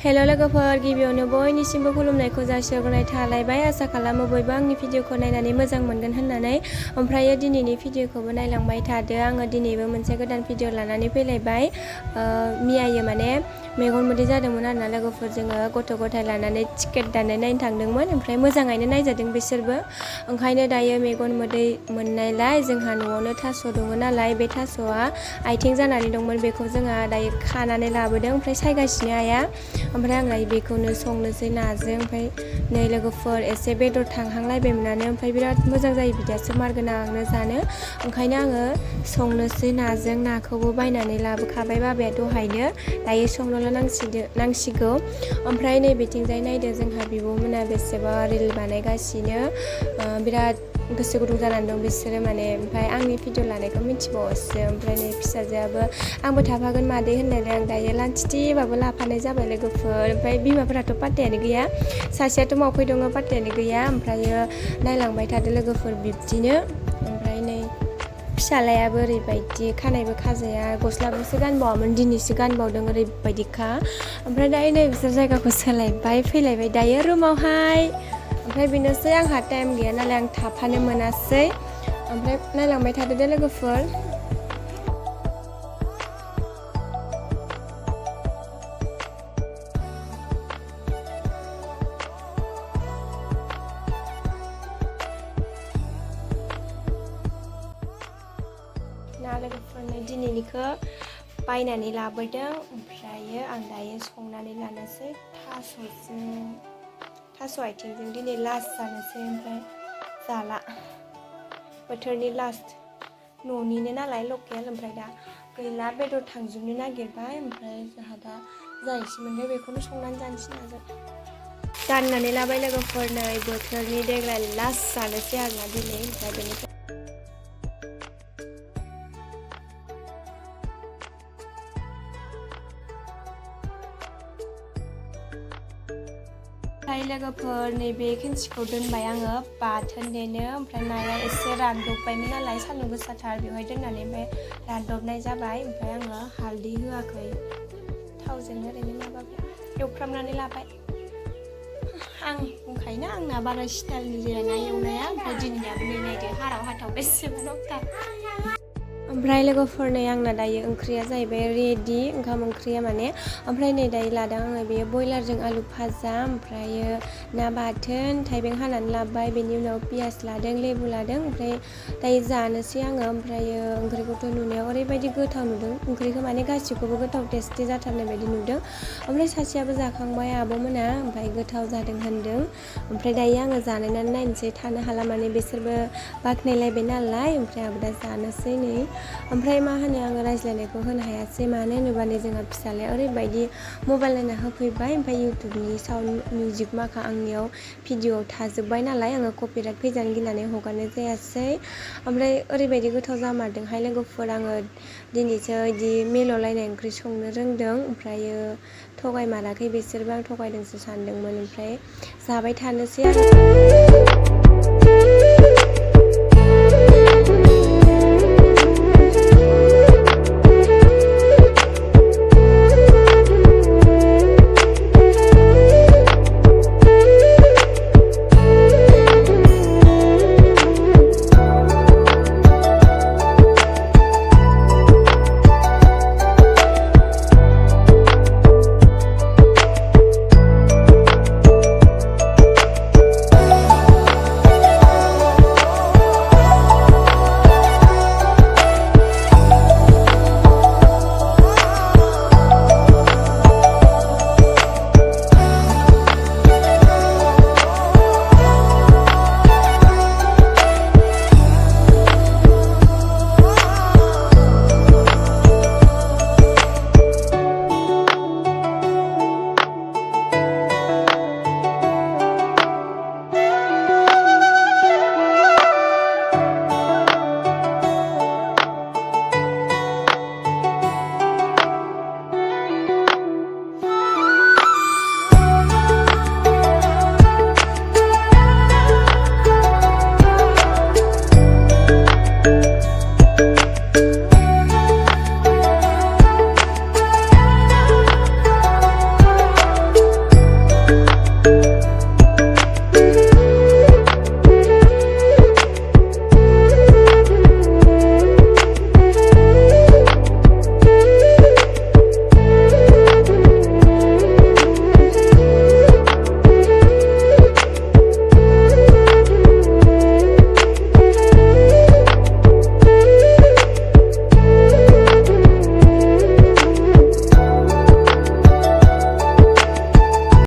hello लोगोफोर गिबियावनो बयनिसिमबो खुलुमनायखौ जासिहरग्रोनाय थालायबाय आसा खालामो बयबो आंनि भिडिअखौ नायनानै मोजां मोनगोन होननानै ओमफ्राय दिनैनि भिडिअखौबो नायलांबाय थादो आङो दिनैबो मोनसे गोदान भिडिअ लानानै फैलायबाय मियायो माने मेगन मोदै जादोंमोन आरोना लोगोफोर जोङो गथ' गथाय लानानै टिकेट दाननाय नायनो थांदोंमोन ओमफ्राय मोजाङैनो नायजादों बिसोरबो ओंखायनो दायो मेगन मोदै मोननायलाय जोंहा न'आवनो थास' दङ नालाय बे थास'आ आथिं जानानै दंमोन बेखौ जोंहा दायो खानानै लाबोदों ओमफ्राय सायगासिनो आइया ओमफ्राय आं दायो बेखौनो संनोसै नाजों ओमफ्राय नै लोगोफोर एसे बेदर थांहांलायबायमोनानो ओमफ्राय बिराद मोजां जायो बिदियासो मार गोनांनो जानो ओंखायनो आङो संनोसै नाजों नाखौबो बायनानै लाबोखाबाय बाबाया दहायनो दायो संनोल' नांसिगौ ओमफ्राय नैबेथिंजाय नायदो जोंहा बिब'मोना बेसेबा रिल बानायगासिनो बिराद गोसो गुदुं जानानै दं बिसोरो माने ओमफ्राय आंनि भिडिअ लानायखौ मिथिबावोसो ओमफ्राय नै फिसाजोआबो आंबो थाफागोन मादै होननानै आं दायो लान्थिबाबो लाफानाय जाबाय लोगोफोर ओमफ्राय बिमाफोराथ' पात्तायानो गैया सासेयाथ' मावफै दङ पात्तायानो गैया ओमफ्रायो नायलांबाय थादो लोगोफोर बिब्दिनो ओमफ्राय नै फिसालायाबो ओरैबायदि खानायबो खाजाया गस्लाबोसो गानबावामोन दिनैसो गानबावदों ओरैबायदिखा ओमफ्राय दायो नै बिसोर जायगाखौ सोलायबाय फैलायबाय दायो रुमावहाय ओमफ्राय बेनोसै आंहा टाइम गैया नालाय आं थाफानो मोनासै ओमफ्राय नायलांबाय थादो दे लोगोफोर ना लोगोफोरनो दिनैनिखौ बायनानै लाबोदों ओमफ्रायो आं दायो संनानै लानोसै थास' आथिंजों दिनै लास्ट जानोसै ओमफ्राय जाला बोथोरनि लास्ट न'निनो नालाय लकेल ओमफ्राय दा गैला बेदर थांजोबनो नागिरबाय ओमफ्राय जोंहा दा जा एसे मोनदों बेखौनो संनानै जानोसै नाजों गाननानै लाबाय लोगोफोर नै बोथोरनि देग्लाय लास्ट जानोसै आरोना दिनै ओमफ्राय बेनिफ्राय लोगोफोर नैबे खेनसिखौ दोनबाय आङो बाथोन देनो ओमफ्राय नाया एसे रानदबबायमोन नालाय सान्दुं गोसाथार बेवहाय दोननानै ओमफ्राय रानदबनाय जाबाय ओमफ्राय आङो हालदै होआखै थावजों ओरैनो माबाबाय एवफ्रामनानै लाबाय आं बुंखायोना आंना बारा स्टाइलनि जाया ना एवनाया ओमफ्राय दिनैनियाबो नै नायदो हाराव हाथाव बेसेबा नखथा ओमफ्राय लोगोफोर नै आंना दायो ओंख्रिया जाहैबाय रेडि ओंखाम ओंख्रिया माने ओमफ्राय नै दायो लादों आङो बेयो बयलारजों आलु भाजा ओमफ्रायो ना बाथोन थाइबें हानानै लाबाय बेनि उनाव पियास लादों लेबु लादों ओमफ्राय दायो जानोसै आङो ओमफ्रायो ओंख्रिखौथ' नुनायाव ओरैबायदि गोथाव नुदों ओंख्रिखौ माने गासिखौबो गोथाव टेस्टि जाथारनाय बायदि नुदों ओमफ्राय सासेयाबो जाखांबाय आब'मोना ओमफ्राय गोथाव जादों होनदों ओमफ्राय दायो आङो जानायनानै नायनोसै थानो हाला माने बिसोरबो बाख्नायलायबाय नालाय ओमफ्राय आंबो दा जानोसै नै ओमफ्राय मा होनो आङो रायज्लायनायखौ होनो हायासै मानो होनोबा नै जोंहा फिसालाया ओरैबायदि मबाइल नायना होफैबाय ओमफ्राय इउटुबनि साउन्ड मिउजिक माखा आंनियाव भिडिअ'आव थाजोब्बाय नालाय आङो कपिराइट फैजानो गिनानै हगारनाय जायासै ओमफ्राय ओरैबायदि गोथाव जामारदोंहाय लोगोफोर आङो दिनैसो बिदि मिलौलायनाय ओंख्रि संनो रोंदों ओमफ्रायो थगायमाराखै बिसोरबो आं थगायदोंसो सानदोंमोन ओमफ्राय जाबाय थानोसै आरो